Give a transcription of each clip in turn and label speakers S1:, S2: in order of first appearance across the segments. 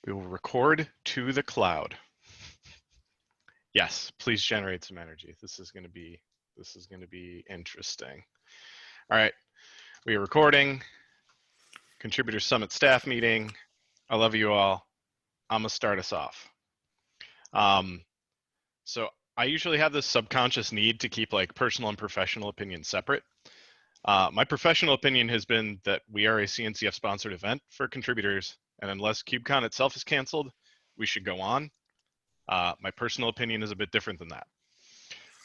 S1: We will record to the cloud. Yes, please generate some energy. This is going to be interesting. All right, we are recording. Contributor Summit staff meeting. I love you all. I'm gonna start us off. So I usually have this subconscious need to keep like personal and professional opinions separate. My professional opinion has been that we are a CNCF sponsored event for contributors, and unless KubeCon itself is canceled, we should go on. My personal opinion is a bit different than that.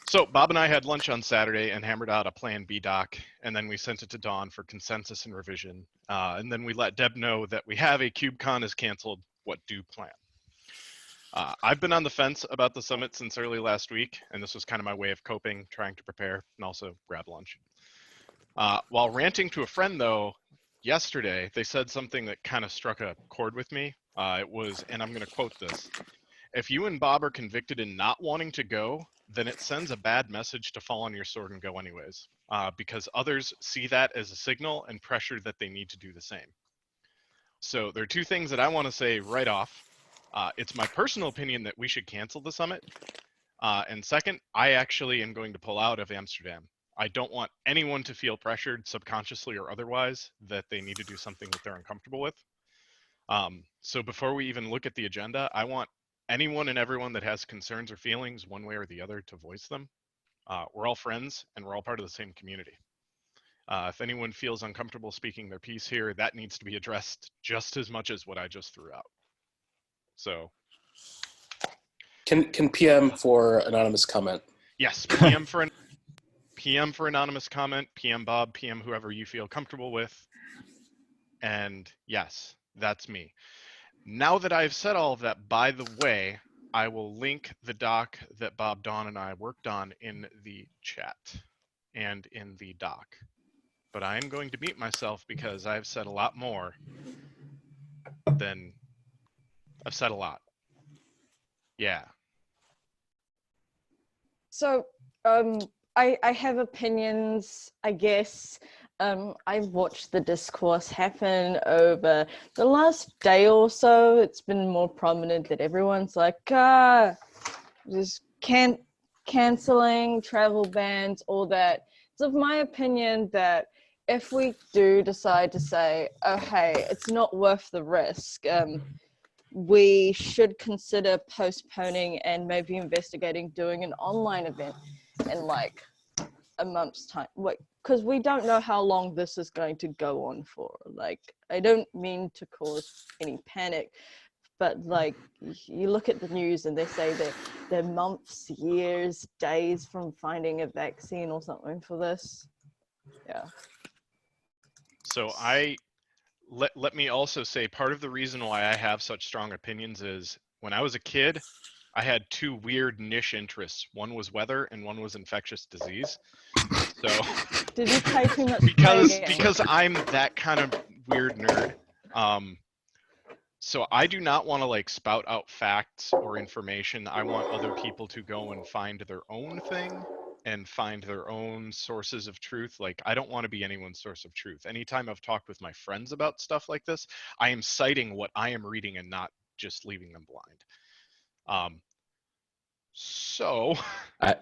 S1: So Bob and I had lunch on Saturday and hammered out a Plan B doc, and then we sent it to Dawn for consensus and revision. And then we let Deb know that we have a KubeCon is canceled. What do plan? I've been on the fence about the summit since early last week, and this was kind of my way of coping, trying to prepare, and also grab lunch. While ranting to a friend, though, yesterday, they said something that kind of struck a chord with me. It was, and I'm going to quote this, "If you and Bob are convicted in not wanting to go, then it sends a bad message to fall on your sword and go anyways, because others see that as a signal and pressure that they need to do the same." So there are two things that I want to say right off. It's my personal opinion that we should cancel the summit. And second, I actually am going to pull out of Amsterdam. I don't want anyone to feel pressured subconsciously or otherwise that they need to do something that they're uncomfortable with. So before we even look at the agenda, I want anyone and everyone that has concerns or feelings one way or the other to voice them. We're all friends and we're all part of the same community. If anyone feels uncomfortable speaking their piece here, that needs to be addressed just as much as what I just threw out. So.
S2: Can PM for anonymous comment?
S1: Yes, PM for anonymous comment, PM Bob, PM whoever you feel comfortable with. And yes, that's me. Now that I've said all of that, by the way, I will link the doc that Bob, Dawn, and I worked on in the chat and in the doc. But I am going to mute myself because I've said a lot more than I've said a lot. Yeah.
S3: So, I have opinions, I guess. I've watched the discourse happen over the last day or so. It's been more prominent that everyone's like, just canceling travel bans, all that. It's of my opinion that if we do decide to say, oh, hey, it's not worth the risk, we should consider postponing and maybe investigating doing an online event in like a month's time. Because we don't know how long this is going to go on for. Like, I don't mean to cause any panic, but like, you look at the news and they say that they're months, years, days from finding a vaccine or something for this. Yeah.
S1: So let me also say part of the reason why I have such strong opinions is when I was a kid, I had two weird niche interests. One was weather and one was infectious disease. So
S3: did you play too much
S1: because I'm that kind of weird nerd. So I do not want to like spout out facts or information. I want other people to go and find their own thing and find their own sources of truth. Like, I don't want to be anyone's source of truth. Anytime I've talked with my friends about stuff like this, I am citing what I am reading and not just leaving them blind. So
S4: I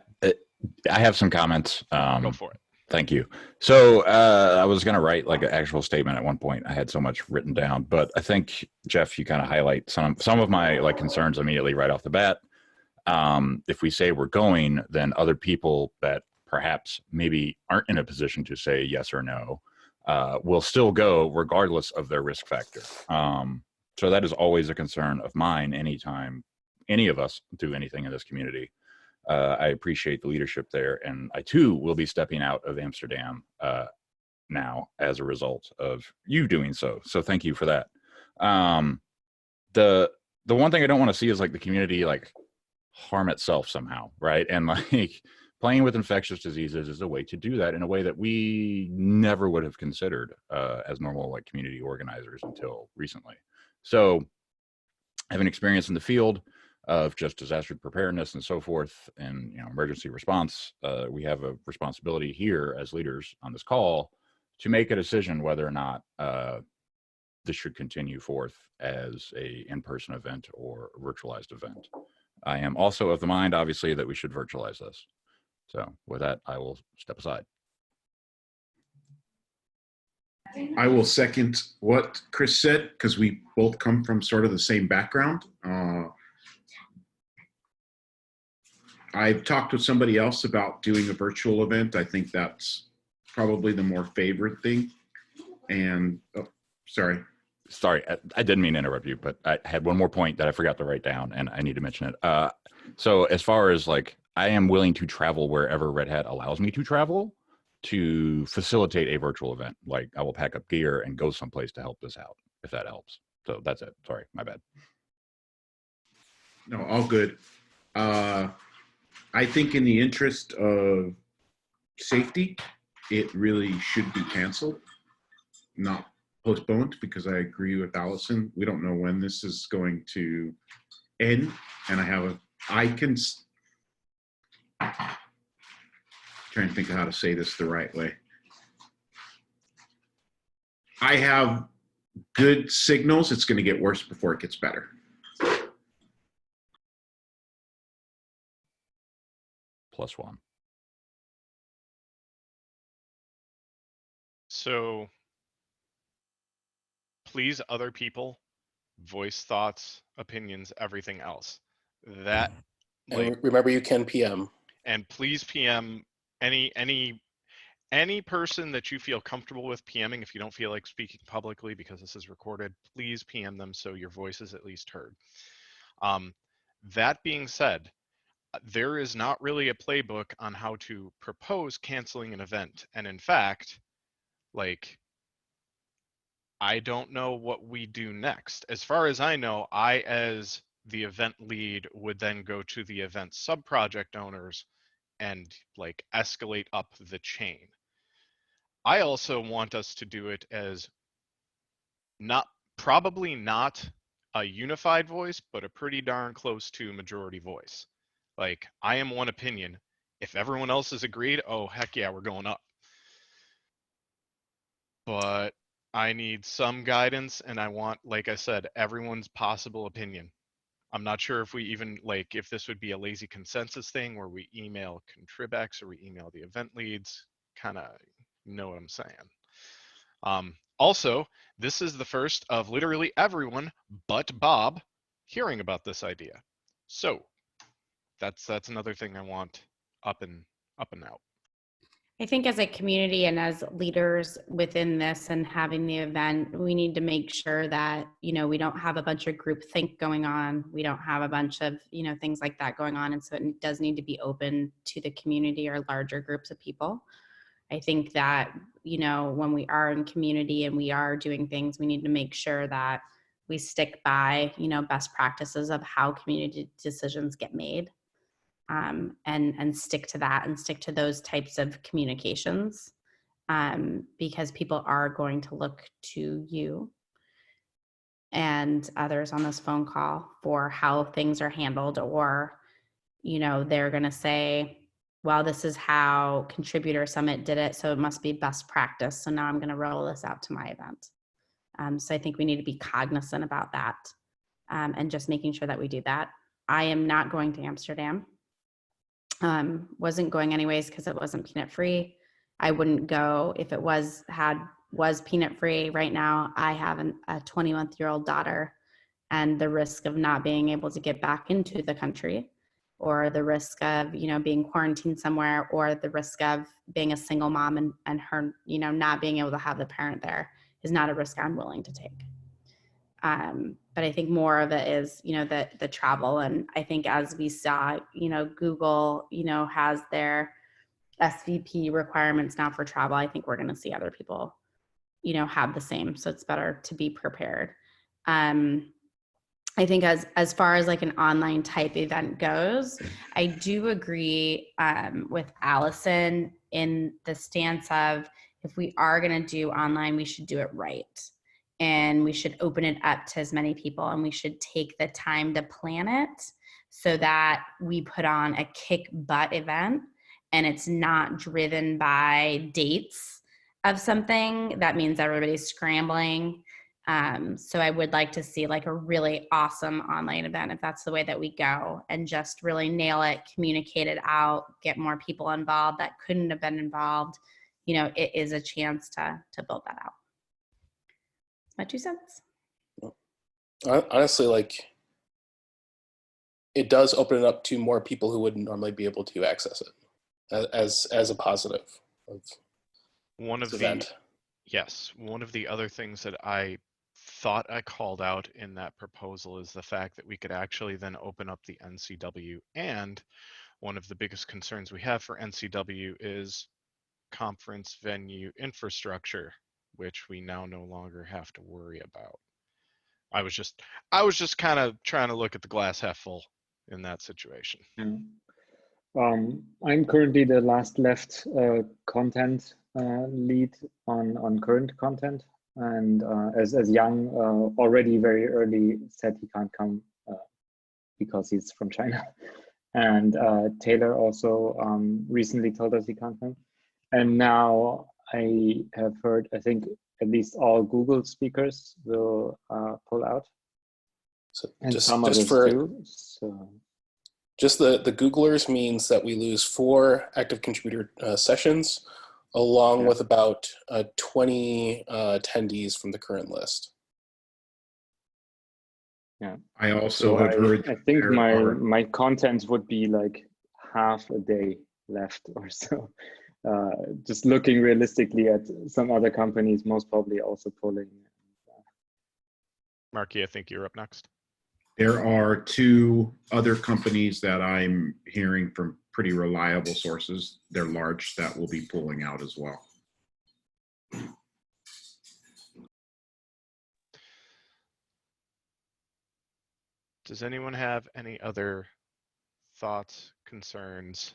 S4: have some comments.
S1: Go for it.
S4: Thank you. So I was going to write like an actual statement at one point. I had so much written down, but I think, Jeff, you kind of highlight some of my like concerns immediately right off the bat. If we say we're going, then other people that perhaps maybe aren't in a position to say yes or no will still go regardless of their risk factor. So that is always a concern of mine anytime any of us do anything in this community. I appreciate the leadership there, and I too will be stepping out of Amsterdam now as a result of you doing so. So thank you for that. The one thing I don't want to see is like the community like harm itself somehow, right? And like playing with infectious diseases is a way to do that in a way that we never would have considered as normal like community organizers until recently. So I have an experience in the field of just disaster preparedness and so forth, and emergency response. We have a responsibility here as leaders on this call to make a decision whether or not this should continue forth as a in-person event or a virtualized event. I am also of the mind, obviously, that we should virtualize this. So with that, I will step aside.
S5: I will second what Chris said, because we both come from sort of the same background. I've talked with somebody else about doing a virtual event. I think that's probably the more favorite thing. And, oh, sorry.
S4: Sorry, I didn't mean to interrupt you, but I had one more point that I forgot to write down, and I need to mention it. So as far as like, I am willing to travel wherever Red Hat allows me to travel to facilitate a virtual event. Like, I will pack up gear and go someplace to help this out, if that helps. So that's it. Sorry, my bad.
S5: No, all good. I think in the interest of safety, it really should be canceled, not postponed, because I agree with Allison. We don't know when this is going to end, and I can try and think of how to say this the right way. I have good signals. It's going to get worse before it gets better.
S4: +1.
S1: So please, other people, voice thoughts, opinions, everything else. That, like,
S2: And remember, you can PM.
S1: and please PM any person that you feel comfortable with PMing. If you don't feel like speaking publicly because this is recorded, please PM them so your voice is at least heard. That being said, there is not really a playbook on how to propose canceling an event. And in fact, like, I don't know what we do next. As far as I know, I, as the event lead, would then go to the event sub-project owners and like escalate up the chain. I also want us to do it as probably not a unified voice, but a pretty darn close to majority voice. Like, I am one opinion. If everyone else has agreed, oh, heck yeah, we're going up. But I need some guidance, and I want, like I said, everyone's possible opinion. I'm not sure if we even, like, if this would be a lazy consensus thing where we email ContribX or we email the event leads, kind of know what I'm saying. Also, this is the first of literally everyone but Bob hearing about this idea. So that's another thing I want up and out.
S6: I think as a community and as leaders within this and having the event, we need to make sure that, you know, we don't have a bunch of groupthink going on. We don't have a bunch of, you know, things like that going on. And so it does need to be open to the community or larger groups of people. I think that, you know, when we are in community and we are doing things, we need to make sure that we stick by, you know, best practices of how community decisions get made. And stick to that and stick to those types of communications, because people are going to look to you and others on this phone call for how things are handled, or, you know, they're going to say, well, this is how ContribSummit did it, so it must be best practice. So now I'm going to roll this out to my event. So I think we need to be cognizant about that, and just making sure that we do that. I am not going to Amsterdam. Wasn't going anyways because it wasn't peanut free. I wouldn't go if it was peanut free. Right now, I have a 21-year-old daughter, and the risk of not being able to get back into the country, or the risk of, you know, being quarantined somewhere, or the risk of being a single mom and her, you know, not being able to have the parent there is not a risk I'm willing to take. But I think more of it is, you know, the travel. And I think as we saw, you know, Google, you know, has their SVP requirements now for travel. I think we're going to see other people, you know, have the same. So it's better to be prepared. I think as far as like an online type event goes, I do agree with Allison in the stance of, if we are going to do online, we should do it right. And we should open it up to as many people, and we should take the time to plan it so that we put on a kick butt event and it's not driven by dates of something. That means everybody's scrambling. So I would like to see like a really awesome online event if that's the way that we go, and just really nail it, communicate it out, get more people involved that couldn't have been involved. You know, it is a chance to build that out. My 2 cents.
S2: Honestly, like, it does open it up to more people who wouldn't normally be able to access it as a positive of
S1: One of
S2: this
S1: the
S2: event.
S1: Yes, one of the other things that I thought I called out in that proposal is the fact that we could actually then open up the NCW. And one of the biggest concerns we have for NCW is conference venue infrastructure, which we now no longer have to worry about. I was just kind of trying to look at the glass half full in that situation.
S7: I'm currently the last left content lead on current content, and as Yang already very early said he can't come because he's from China, and Taylor also recently told us he can't come, and now I have heard, I think at least all Google speakers will pull out,
S2: So
S7: and
S2: just
S7: some others
S2: for
S7: too. So
S2: just the Googlers means that we lose 4 active contributor sessions, along with about 20 attendees from the current list.
S7: yeah.
S5: I also
S7: So
S5: have heard
S7: I think
S5: there are-
S7: my content would be like half a day left or so. Just looking realistically at some other companies, most probably also pulling.
S1: Marky, I think you're up next.
S5: There are 2 other companies that I'm hearing from pretty reliable sources. They're large, that will be pulling out as well.
S1: Does anyone have any other thoughts, concerns?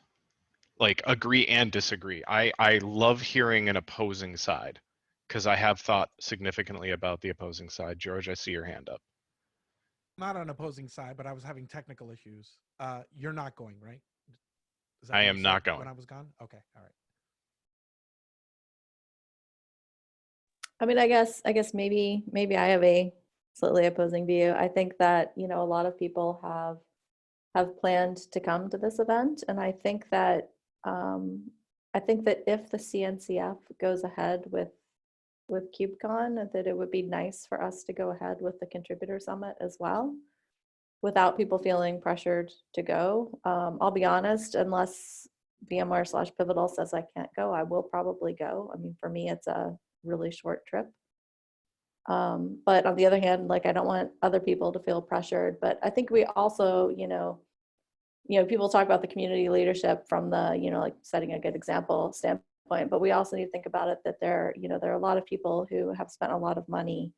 S1: Like agree and disagree. I love hearing an opposing side because I have thought significantly about the opposing side. George, I see your hand up.
S8: Not on opposing side, but I was having technical issues. You're not going, right? Is that
S1: I
S8: what you
S1: am
S8: said
S1: not going.
S8: when I was gone? Okay, all right.
S3: I mean, I guess maybe I have a slightly opposing view. I think that, you know, a lot of people have planned to come to this event, and I think that if the CNCF goes ahead with KubeCon, that it would be nice for us to go ahead with the Contributor Summit as well, without people feeling pressured to go. I'll be honest, unless VMware/Pivotal says I can't go, I will probably go. I mean, for me, it's a really short trip. But on the other hand, like, I don't want other people to feel pressured. But I think we also, you know, people talk about the community leadership from the, like setting a good example standpoint, but we also need to think about it that there are a lot of people who have spent a lot of money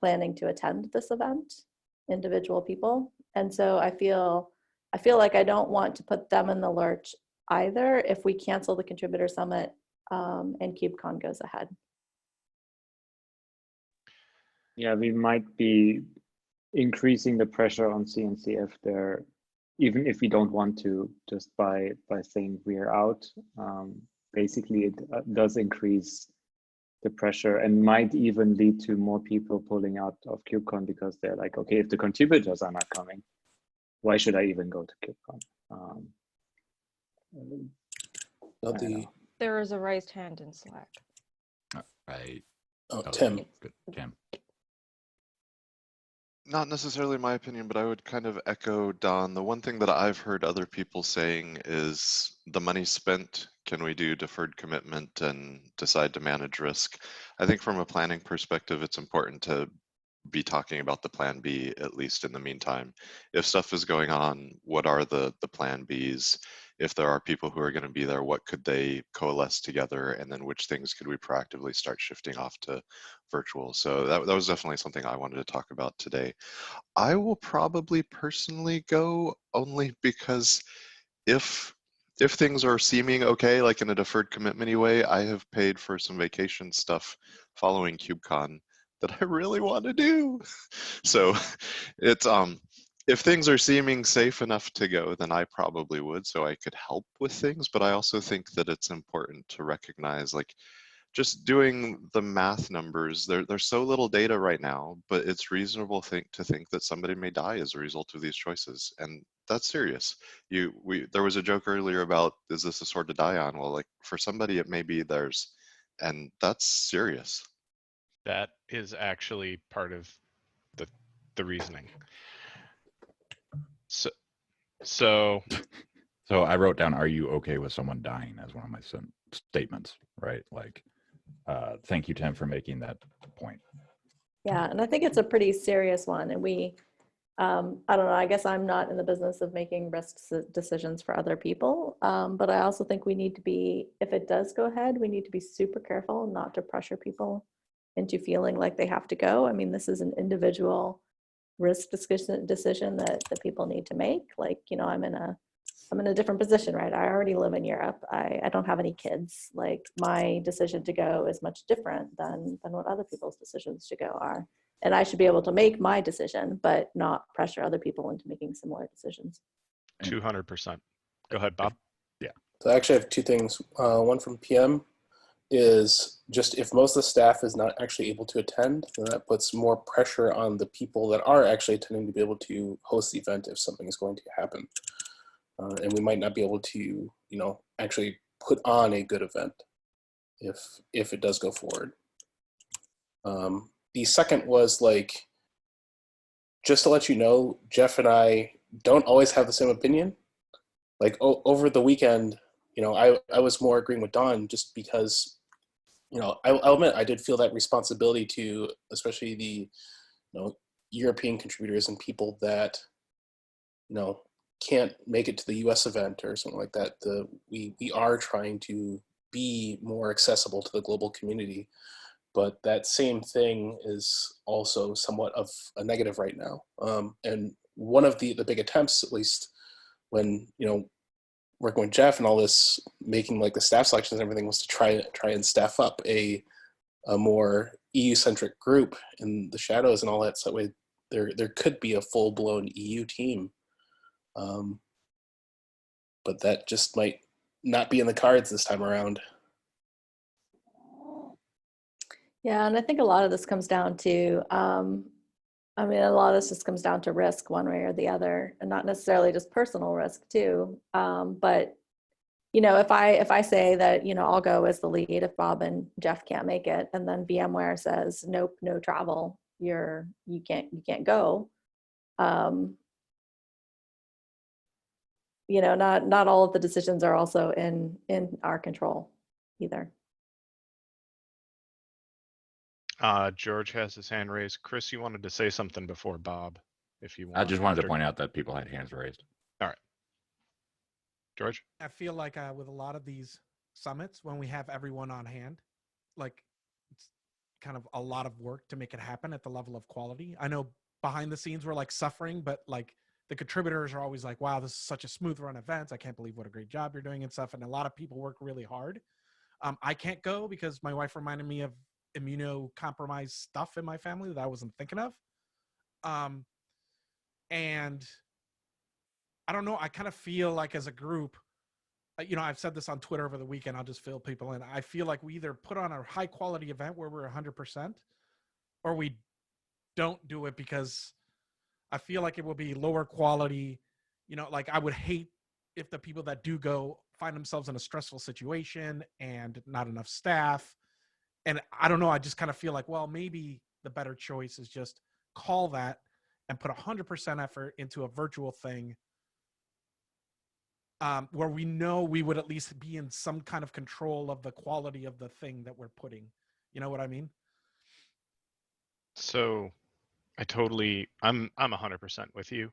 S3: planning to attend this event, individual people. And so I feel like I don't want to put them in the lurch either if we cancel the Contributor Summit and KubeCon goes ahead.
S7: Yeah, we might be increasing the pressure on CNCF there, even if we don't want to, just by saying we're out. Basically, it does increase the pressure and might even lead to more people pulling out of KubeCon because they're like, okay, if the contributors are not coming, why should I even go to KubeCon?
S3: There is a raised hand in Slack.
S4: Right.
S2: Tim.
S4: Good. Tim.
S9: Not necessarily my opinion, but I would kind of echo Don. The one thing that I've heard other people saying is the money spent, can we do deferred commitment and decide to manage risk? I think from a planning perspective, it's important to be talking about the plan B, at least in the meantime. If stuff is going on, what are the plan Bs? If there are people who are going to be there, what could they coalesce together? And then which things could we proactively start shifting off to virtual? So that was definitely something I wanted to talk about today. I will probably personally go only because if things are seeming okay, like in a deferred commitment way, I have paid for some vacation stuff following KubeCon that I really want to do. So it's if things are seeming safe enough to go, then I probably would, so I could help with things. But I also think that it's important to recognize, like, just doing the math numbers, there's so little data right now, but it's reasonable to think that somebody may die as a result of these choices, and that's serious. There was a joke earlier about, is this a sword to die on? Well, like for somebody it may be theirs, and that's serious.
S1: That is actually part of the reasoning. So
S4: I wrote down, "Are you okay with someone dying?" as one of my statements, right? Like, thank you, Tim, for making that point.
S10: Yeah, and I think it's a pretty serious one. And we, I don't know, I guess I'm not in the business of making risk decisions for other people. But I also think we need to be, if it does go ahead, we need to be super careful not to pressure people into feeling like they have to go. I mean, this is an individual risk decision that people need to make. Like, you know, I'm in a different position, right? I already live in Europe. I don't have any kids. Like, my decision to go is much different than what other people's decisions to go are. And I should be able to make my decision, but not pressure other people into making similar decisions.
S1: 200%. Go ahead, Bob.
S4: Yeah.
S2: So I actually have two things. One from PM is just, if most of the staff is not actually able to attend, then that puts more pressure on the people that are actually attending to be able to host the event if something is going to happen. And we might not be able to, you know, actually put on a good event if it does go forward. The second was, like, just to let you know, Jeff and I don't always have the same opinion. Like, over the weekend, you know, I was more agreeing with Don, just because, you know, I'll admit I did feel that responsibility to, especially the, you know, European contributors and people that, you know, can't make it to the US event or something like that. We are trying to be more accessible to the global community, but that same thing is also somewhat of a negative right now. And one of the big attempts, at least when, you know, working with Jeff and all this, making like the staff selections and everything, was to try and staff up a more EU-centric group in the shadows and all that, so that way there could be a full-blown EU team. But that just might not be in the cards this time around.
S10: Yeah, and I think a lot of this comes down to, I mean, a lot of this just comes down to risk one way or the other, and not necessarily just personal risk too. But, you know, if I say that, you know, I'll go as the lead if Bob and Jeff can't make it, and then VMware says, nope, no travel, you can't go. You know, not all of the decisions are also in our control either.
S1: George has his hand raised. Chris, you wanted to say something before Bob, if you want.
S4: I just wanted to point out that people had hands raised.
S1: All right. George?
S8: I feel like with a lot of these summits, when we have everyone on hand, like, it's kind of a lot of work to make it happen at the level of quality. I know behind the scenes we're like suffering, but like the contributors are always like, wow, this is such a smooth run event. I can't believe what a great job you're doing and stuff. And a lot of people work really hard. I can't go because my wife reminded me of immunocompromised stuff in my family that I wasn't thinking of. And I don't know, I kind of feel like as a group, you know, I've said this on Twitter over the weekend, I'll just fill people in. I feel like we either put on a high quality event where we're 100%, or we don't do it, because I feel like it will be lower quality. You know, like, I would hate if the people that do go find themselves in a stressful situation and not enough staff. And I don't know, I just kind of feel like, well, maybe the better choice is just call that and put 100% effort into a virtual thing, where we know we would at least be in some kind of control of the quality of the thing that we're putting. You know what I mean?
S1: So I'm 100% with you.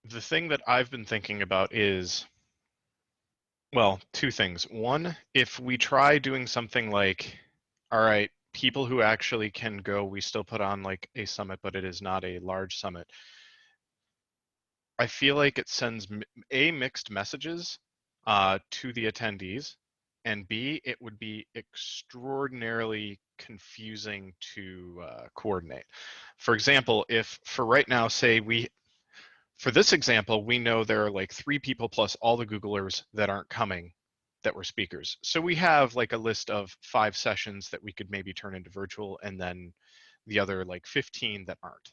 S1: The thing that I've been thinking about is, well, two things. One, if we try doing something like, all right, people who actually can go, we still put on like a summit, but it is not a large summit. I feel like it sends mixed messages to the attendees, and B, it would be extraordinarily confusing to coordinate. For example, if for right now, say for this example, we know there are like 3 people plus all the Googlers that aren't coming that were speakers. So we have like a list of 5 sessions that we could maybe turn into virtual, and then the other like 15 that aren't.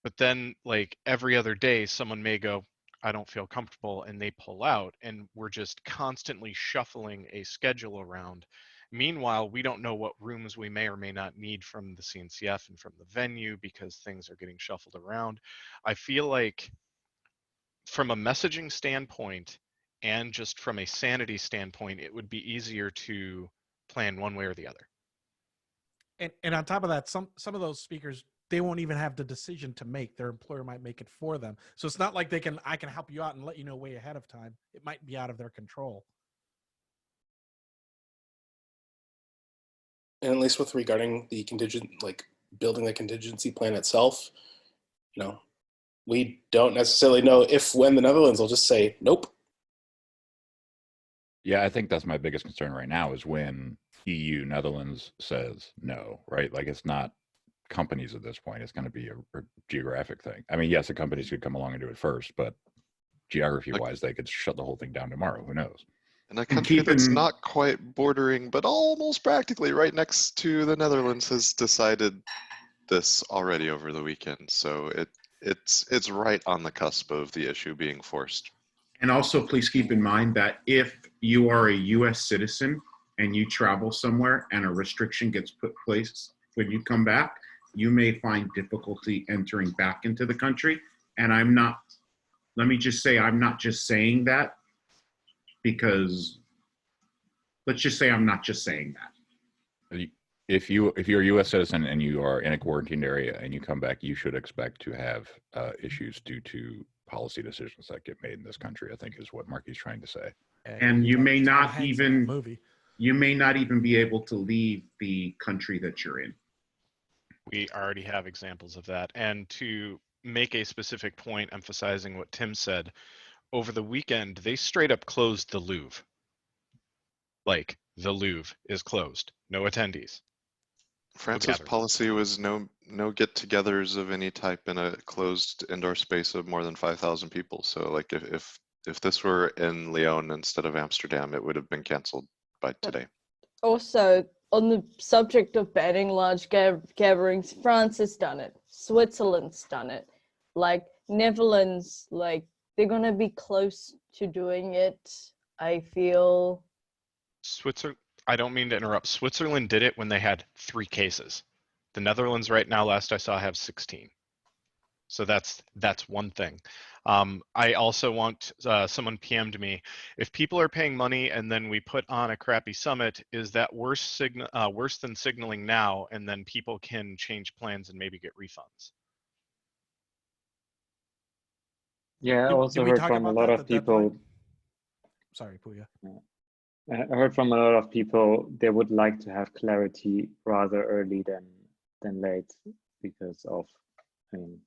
S1: But then like every other day, someone may go, I don't feel comfortable, and they pull out, and we're just constantly shuffling a schedule around. Meanwhile, we don't know what rooms we may or may not need from the CNCF and from the venue because things are getting shuffled around. I feel like from a messaging standpoint and just from a sanity standpoint, it would be easier to plan one way or the other.
S8: And on top of that, some of those speakers, they won't even have the decision to make. Their employer might make it for them. So it's not like I can help you out and let you know way ahead of time. It might be out of their control.
S2: And at least with regarding the building the contingency plan itself, we don't necessarily know when the Netherlands will just say, nope.
S4: Yeah, I think that's my biggest concern right now is when EU Netherlands says no, right? Like it's not companies at this point. It's going to be a geographic thing. I mean, yes, the companies could come along and do it first, but geography-wise, they could shut the whole thing down tomorrow. Who knows?
S9: And a country that's not quite bordering, but almost practically right next to the Netherlands has decided this already over the weekend. So it's right on the cusp of the issue being forced.
S5: And also, please keep in mind that if you are a U.S. citizen and you travel somewhere and a restriction gets put place when you come back, you may find difficulty entering back into the country. And let me just say, I'm not just saying that because, let's just say I'm not just saying that.
S4: If you're a U.S. citizen and you are in a quarantined area and you come back, you should expect to have issues due to policy decisions that get made in this country, I think is what Marky's trying to say.
S5: And you may not even be able to leave the country that you're in.
S1: We already have examples of that. And to make a specific point emphasizing what Tim said, over the weekend, they straight up closed the Louvre. Like, the Louvre is closed. No attendees.
S9: France's policy was no get-togethers of any type in a closed indoor space of more than 5,000 people. So like if this were in Lyon instead of Amsterdam, it would have been canceled by today.
S3: Also, on the subject of banning large gatherings, France has done it. Switzerland's done it. Like Netherlands, like they're gonna be close to doing it, I feel.
S1: I don't mean to interrupt. Switzerland did it when they had 3 cases. The Netherlands right now, last I saw, have 16. So that's one thing. I also want someone PM'd me. If people are paying money and then we put on a crappy summit, is that worse than signaling now, and then people can change plans and maybe get refunds?
S7: Yeah, I also heard from a lot of people.
S8: Sorry, Puya.
S7: I heard from a lot of people they would like to have clarity rather early than late because of, I mean,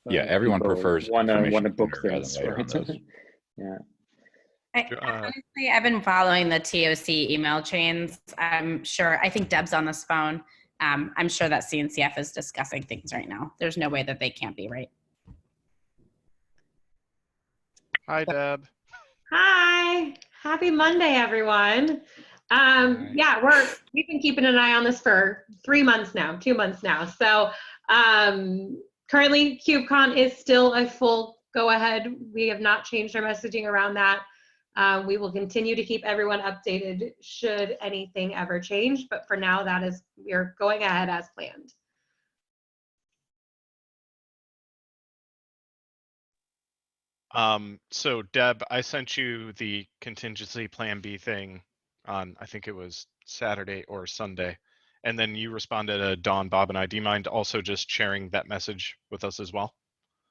S4: everyone prefers
S7: wanna book
S4: rather
S7: things,
S4: than later
S7: right?
S4: on those.
S7: Yeah.
S6: Honestly, I've been following the TOC email chains. I think Deb's on this phone. I'm sure that CNCF is discussing things right now. There's no way that they can't be, right?
S1: Hi, Deb.
S11: Hi, happy Monday, everyone. Yeah, we've been keeping an eye on this for 2 months now. So currently KubeCon is still a full go ahead. We have not changed our messaging around that. We will continue to keep everyone updated should anything ever change, but for now we're going ahead as planned.
S1: So Deb, I sent you the contingency plan B thing on, I think it was Saturday or Sunday. And then you responded to Dawn, Bob, and I. Do you mind also just sharing that message with us as well?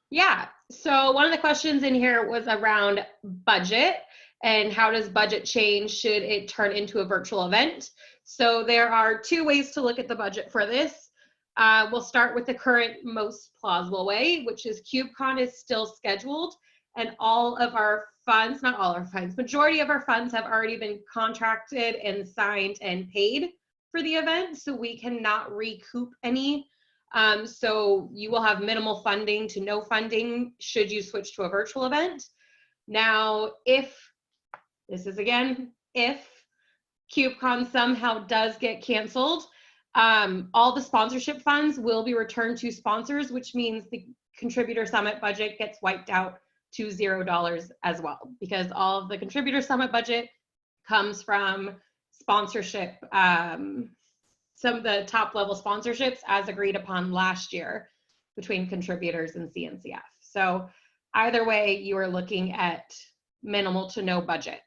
S11: Yeah, so one of the questions in here was around budget and how does budget change should it turn into a virtual event? So there are 2 ways to look at the budget for this. We'll start with the current most plausible way, which is KubeCon is still scheduled and all of our funds, not all our funds, majority of our funds have already been contracted and signed and paid for the event, so we cannot recoup any. So you will have minimal funding to no funding should you switch to a virtual event. Now, if This is again, if KubeCon somehow does get canceled, all the sponsorship funds will be returned to sponsors, which means the Contributor Summit budget gets wiped out to $0 as well, because all of the Contributor Summit budget comes from sponsorship, some of the top level sponsorships as agreed upon last year between contributors and CNCF. So either way, you are looking at minimal to no budget.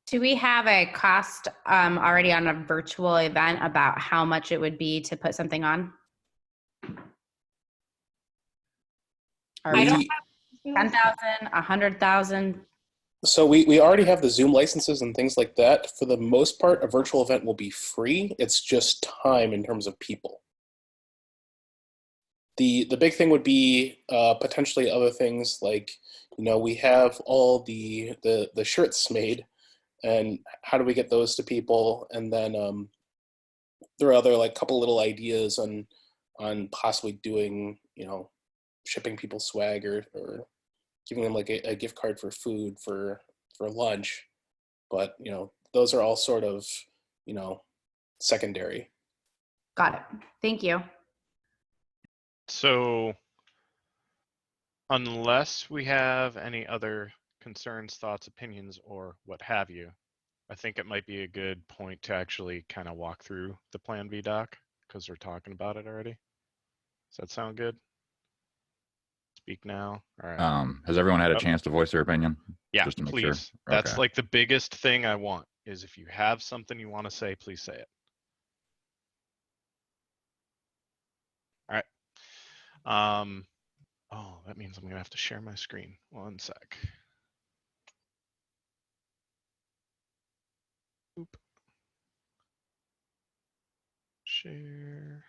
S6: Do we have a cost already on a virtual event about how much it would be to put something on? Or
S11: I don't
S2: We-
S6: 10,000, 100,000?
S2: So we already have the Zoom licenses and things like that. For the most part, a virtual event will be free. It's just time in terms of people. The big thing would be potentially other things like, we have all the shirts made, and how do we get those to people? And then there are other like couple little ideas on possibly doing, shipping people swag or giving them like a gift card for food for lunch. But, those are all sort of, secondary.
S6: Got it. Thank you.
S1: So unless we have any other concerns, thoughts, opinions, or what have you, I think it might be a good point to actually kind of walk through the Plan B doc because we're talking about it already. Does that sound good? Speak now. All right.
S4: Has everyone had a
S1: Yep.
S4: chance to voice their opinion?
S1: Yeah,
S4: Just to make
S1: please.
S4: sure.
S1: That's
S4: Okay.
S1: like the biggest thing I want is if you have something you want to say, please say it. All right. Oh, that means I'm gonna have to share my screen. One sec. Oop. Share.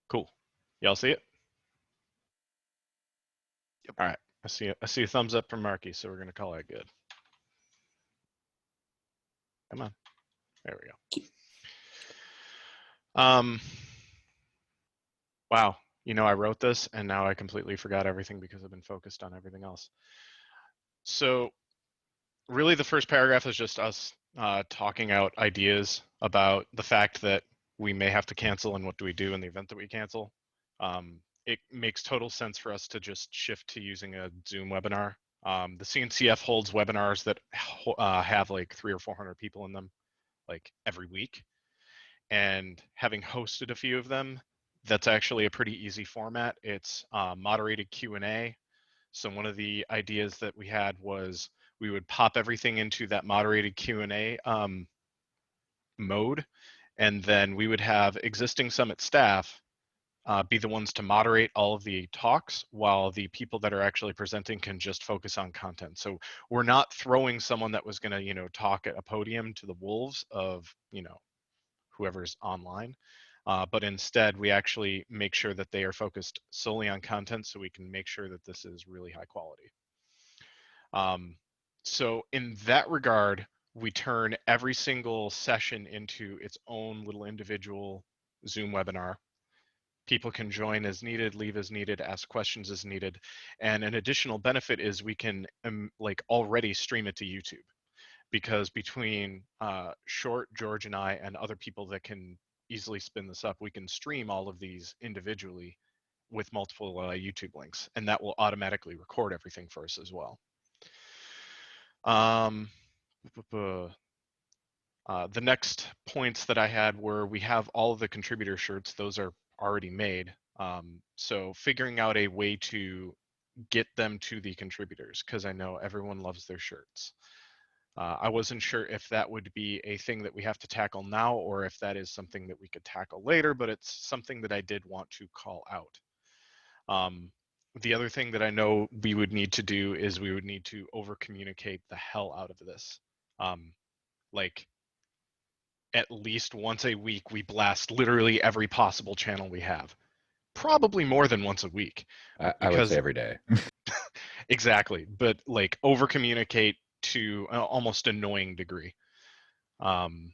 S1: Cool. Y'all see it?
S9: Yep.
S1: All right. I see a thumbs up from Marky, so we're gonna call it good. Come on. There we go. Wow. I wrote this and now I completely forgot everything because I've been focused on everything else. So really the first paragraph is just us talking out ideas about the fact that we may have to cancel and what do we do in the event that we cancel. It makes total sense for us to just shift to using a Zoom webinar. The CNCF holds webinars that have like 300 or 400 people in them like every week. And having hosted a few of them, that's actually a pretty easy format. It's moderated Q&A. So one of the ideas that we had was we would pop everything into that moderated Q&A mode, and then we would have existing Summit staff be the ones to moderate all of the talks while the people that are actually presenting can just focus on content. So we're not throwing someone that was going to, talk at a podium to the wolves of, whoever's online. But instead, we actually make sure that they are focused solely on content so we can make sure that this is really high quality. So in that regard, we turn every single session into its own little individual Zoom webinar. People can join as needed, leave as needed, ask questions as needed. And an additional benefit is we can already stream it to YouTube, because between Short, George, and I, and other people that can easily spin this up, we can stream all of these individually with multiple YouTube links, and that will automatically record everything for us as well. The next points that I had were we have all of the contributor shirts. Those are already made. So figuring out a way to get them to the contributors, because I know everyone loves their shirts. I wasn't sure if that would be a thing that we have to tackle now or if that is something that we could tackle later, but it's something that I did want to call out. The other thing that I know we would need to do is we would need to over communicate the hell out of this. Like at least once a week, we blast literally every possible channel we have. Probably more than once a week.
S4: I would say every day.
S1: Exactly, but like over communicate to an almost annoying degree. And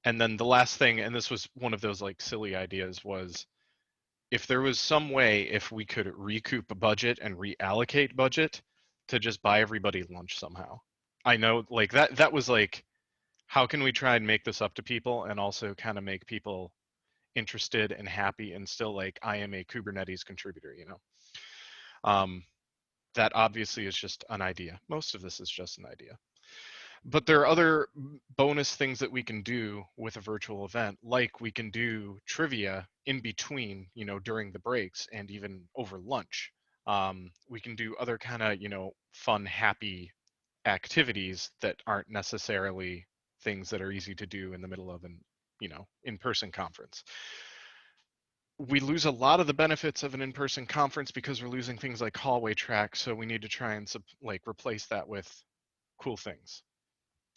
S1: then the last thing, and this was one of those like silly ideas, was if there was some way, if we could recoup a budget and reallocate budget to just buy everybody lunch somehow. I know like that was like, how can we try and make this up to people and also kind of make people interested and happy and still like, I am a Kubernetes contributor, you know? That obviously is just an idea. Most of this is just an idea. But there are other bonus things that we can do with a virtual event, like we can do trivia in between, you know, during the breaks and even over lunch. We can do other kind of, you know, fun, happy activities that aren't necessarily things that are easy to do in the middle of an, you know, in-person conference. We lose a lot of the benefits of an in-person conference because we're losing things like hallway tracks. So we need to try and like replace that with cool things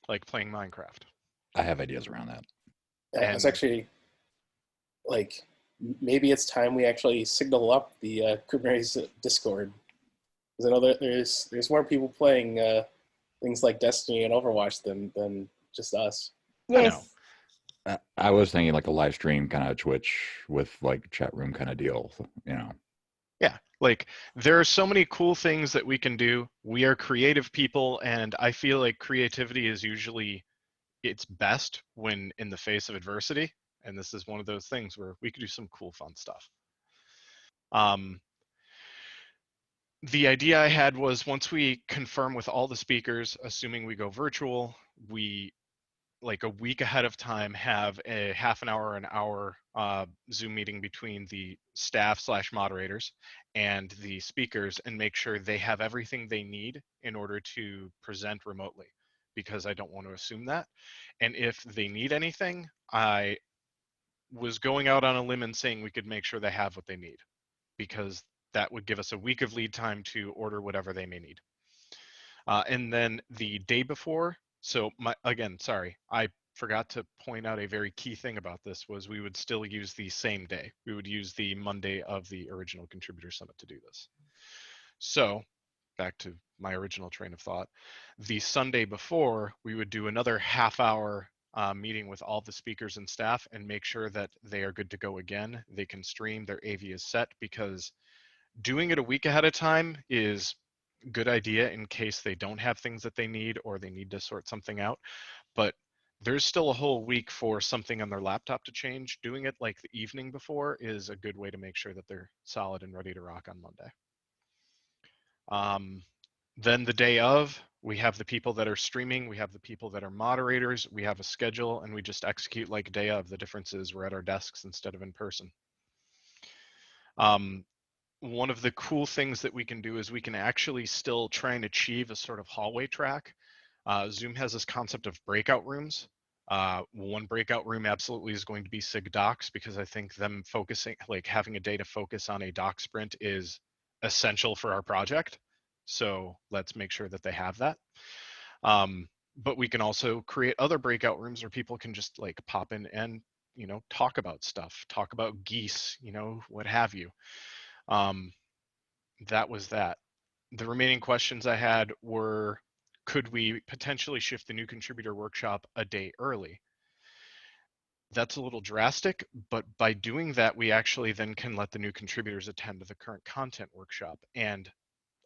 S1: like playing Minecraft.
S4: I have ideas around that.
S2: It's actually like, maybe it's time we actually signal up the Kubernetes Discord. Because I know that there's more people playing things like Destiny and Overwatch than just us.
S3: Yes.
S4: I was thinking like a live stream kind of Twitch with like chat room kind of deal, you know.
S1: Yeah, like there are so many cool things that we can do. We are creative people, and I feel like creativity is usually its best when in the face of adversity. And this is one of those things where we could do some cool, fun stuff. The idea I had was once we confirm with all the speakers, assuming we go virtual, we like a week ahead of time have a half an hour, an hour Zoom meeting between the staff / moderators and the speakers and make sure they have everything they need in order to present remotely, because I don't want to assume that. And if they need anything, I was going out on a limb and saying we could make sure they have what they need, because that would give us a week of lead time to order whatever they may need. And then the day before, so again, sorry, I forgot to point out a very key thing about this was we would still use the same day. We would use the Monday of the original Contributor Summit to do this. So back to my original train of thought, the Sunday before, we would do another half-hour meeting with all the speakers and staff and make sure that they are good to go again. They can stream, their AV is set, because doing it a week ahead of time is a good idea in case they don't have things that they need or they need to sort something out. But there's still a whole week for something on their laptop to change. Doing it like the evening before is a good way to make sure that they're solid and ready to rock on Monday. Then the day of, we have the people that are streaming, we have the people that are moderators, we have a schedule, and we just execute like day of. The difference is we're at our desks instead of in person. One of the cool things that we can do is we can actually still try and achieve a sort of hallway track. Zoom has this concept of breakout rooms. One breakout room absolutely is going to be SIG docs, because I think them focusing, like having a day to focus on a doc sprint is essential for our project. So let's make sure that they have that. But we can also create other breakout rooms where people can just like pop in and, you know, talk about stuff, talk about geese, you know, what have you. That was that. The remaining questions I had were, could we potentially shift the new contributor workshop a day early? That's a little drastic, but by doing that, we actually then can let the new contributors attend to the current content workshop, and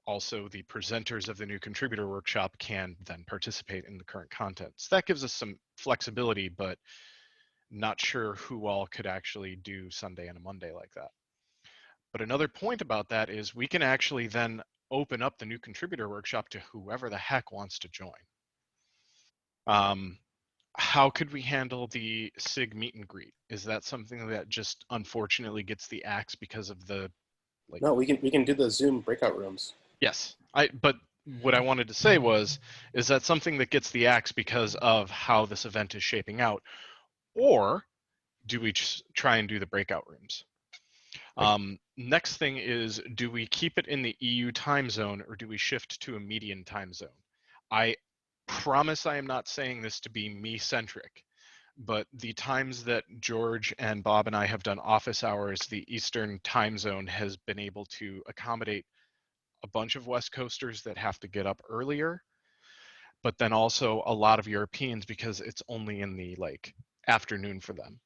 S1: also the presenters of the new contributor workshop can then participate in the current content. So that gives us some flexibility, but not sure who all could actually do Sunday and a Monday like that. But another point about that is we can actually then open up the new contributor workshop to whoever the heck wants to join. How could we handle the SIG meet and greet? Is that something that just unfortunately gets the axe because of the like?
S2: No, we can do the Zoom breakout rooms.
S1: Yes, but what I wanted to say was, is that something that gets the axe because of how this event is shaping out, or do we just try and do the breakout rooms? Next thing is, do we keep it in the EU time zone or do we shift to a median time zone? I promise I am not saying this to be me-centric, but the times that George and Bob and I have done office hours, the Eastern time zone has been able to accommodate a bunch of West Coasters that have to get up earlier, but then also a lot of Europeans because it's only in the like afternoon for them.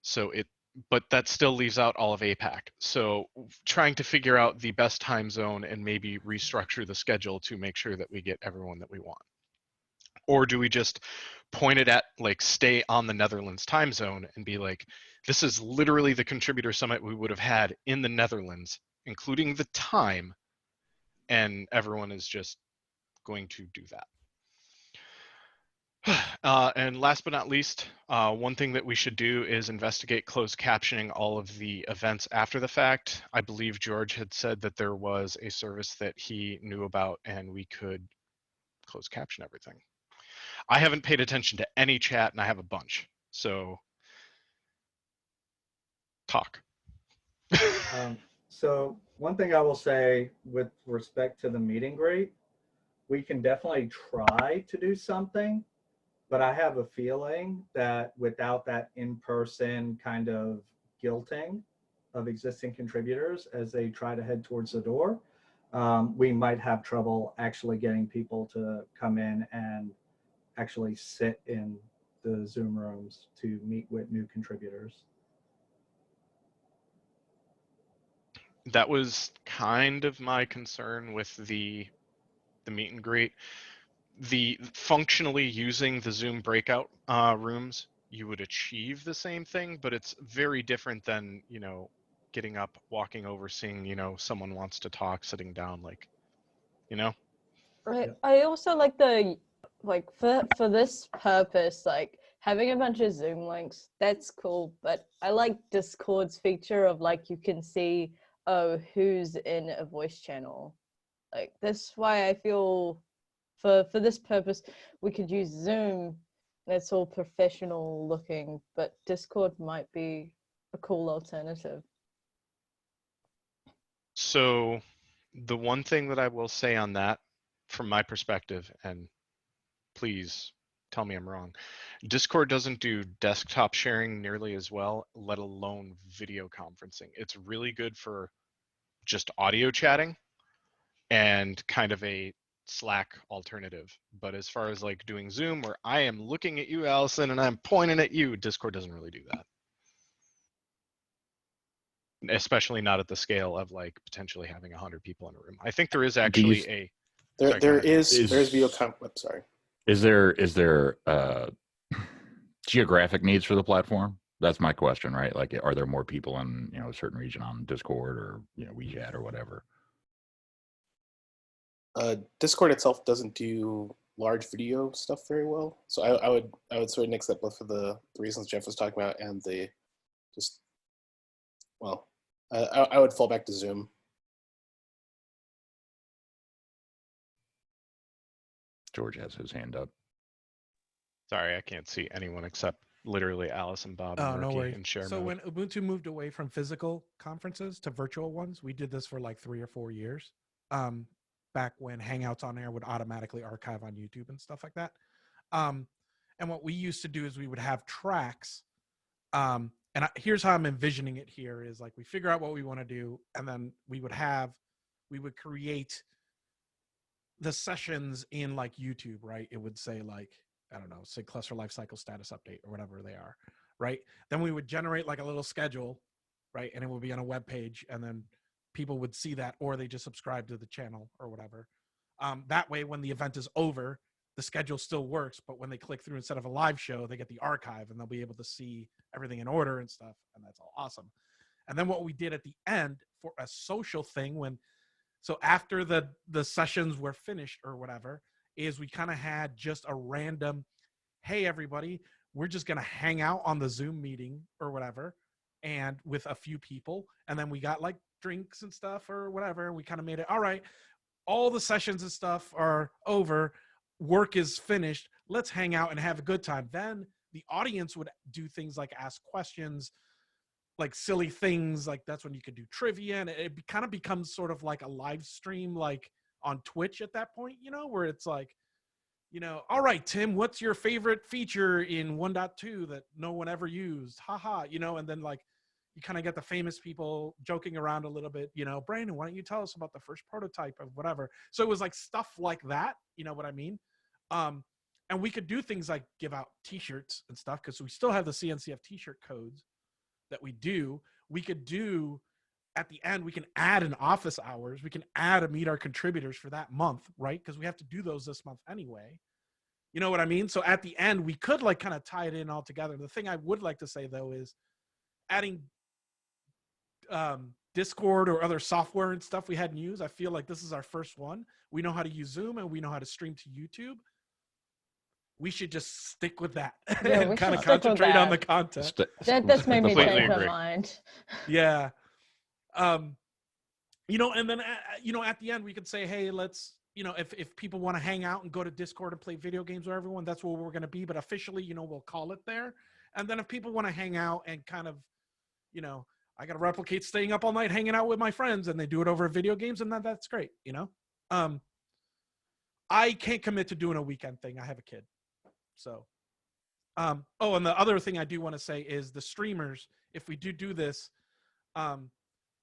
S1: So it but that still leaves out all of APAC. So trying to figure out the best time zone and maybe restructure the schedule to make sure that we get everyone that we want. Or do we just point it at, like, stay on the Netherlands time zone and be like, this is literally the contributor summit we would have had in the Netherlands, including the time, and everyone is just going to do that. And last but not least, one thing that we should do is investigate closed captioning all of the events after the fact. I believe George had said that there was a service that he knew about and we could close caption everything. I haven't paid attention to any chat and I have a bunch, so talk.
S12: So one thing I will say with respect to the meet and greet, we can definitely try to do something, but I have a feeling that without that in-person kind of guilting of existing contributors as they try to head towards the door, we might have trouble actually getting people to come in and actually sit in the Zoom rooms to meet with new contributors.
S1: That was kind of my concern with the meet and greet. The functionally using the Zoom breakout rooms, you would achieve the same thing, but it's very different than, you know, getting up, walking over, seeing, you know, someone wants to talk, sitting down, like, you know.
S3: Right.
S12: Yep.
S3: I also like the, like, for this purpose, like having a bunch of Zoom links, that's cool. But I like Discord's feature of, like, you can see, oh, who's in a voice channel. Like, that's why I feel for this purpose, we could use Zoom. That's all professional looking, but Discord might be a cool alternative.
S1: So the one thing that I will say on that, from my perspective, and please tell me I'm wrong, Discord doesn't do desktop sharing nearly as well, let alone video conferencing. It's really good for just audio chatting and kind of a Slack alternative. But as far as like doing Zoom, where I am looking at you, Allison, and I'm pointing at you, Discord doesn't really do that. Especially not at the scale of like potentially having 100 people in a room. I think there is actually
S2: there's video sorry.
S4: Is there geographic needs for the platform? That's my question, right? Like, are there more people in, you know, a certain region on Discord or, you know, WeChat or whatever?
S2: Discord itself doesn't do large video stuff very well, so I would sort of nix that both for the reasons Jeff was talking about and the just, well, I would fall back to Zoom.
S4: George has his hand up.
S1: Sorry, I can't see anyone except literally Alice and Bob
S8: Oh,
S1: and
S8: no
S1: Murky
S8: worries.
S1: in share
S8: So
S1: mode.
S8: when Ubuntu moved away from physical conferences to virtual ones, we did this for like 3 or 4 years. Back when Hangouts on Air would automatically archive on YouTube and stuff like that. And what we used to do is we would have tracks. Here's how I'm envisioning it here is like we figure out what we want to do, and then we would create the sessions in like YouTube, right? It would say like, I don't know, say cluster life cycle status update or whatever they are, right? Then we would generate like a little schedule, right? And it would be on a web page, and then people would see that, or they just subscribe to the channel or whatever. That way, when the event is over, the schedule still works, but when they click through instead of a live show, they get the archive and they'll be able to see everything in order and stuff. And that's all awesome. And then what we did at the end for a social thing so after the sessions were finished or whatever, is we kind of had just a random, hey, everybody, we're just going to hang out on the Zoom meeting or whatever, and with a few people. And then we got like drinks and stuff or whatever. And we kind of made it, all right, all the sessions and stuff are over. Work is finished. Let's hang out and have a good time. Then the audience would do things like ask questions, like silly things. Like that's when you could do trivia, and it kind of becomes sort of like a live stream, like on Twitch at that point, you know, where it's like, you know, all right, Tim, what's your favorite feature in 1.2 that no one ever used? Haha, you know, and then like you kind of get the famous people joking around a little bit, you know, Brandon, why don't you tell us about the first prototype of whatever? So it was like stuff like that, you know what I mean? And we could do things like give out t-shirts and stuff, because we still have the CNCF t-shirt codes. that we do. We could do at the end, we can add an office hours. We can add a meet our contributors for that month, right? Because we have to do those this month anyway. You know what I mean? So at the end, we could like kind of tie it in all together. The thing I would like to say though is adding Discord or other software and stuff we hadn't used. I feel like this is our first one. We know how to use Zoom and we know how to stream to YouTube. We should just stick with that
S3: Yeah,
S8: and
S3: we
S8: kind
S3: should
S8: of
S3: stick with
S8: concentrate on the
S3: that.
S8: content.
S3: That's made me
S1: Completely
S3: change my
S1: agree.
S3: mind.
S8: Yeah. You know, and then, you know, at the end we could say, hey, let's, you know, if people want to hang out and go to Discord and play video games with everyone, that's where we're going to be. But officially, you know, we'll call it there. And then if people want to hang out and kind of, you know, I got to replicate staying up all night, hanging out with my friends, and they do it over video games, and that's great. You know, I can't commit to doing a weekend thing. I have a kid. So, oh, and the other thing I do want to say is the streamers, if we do this,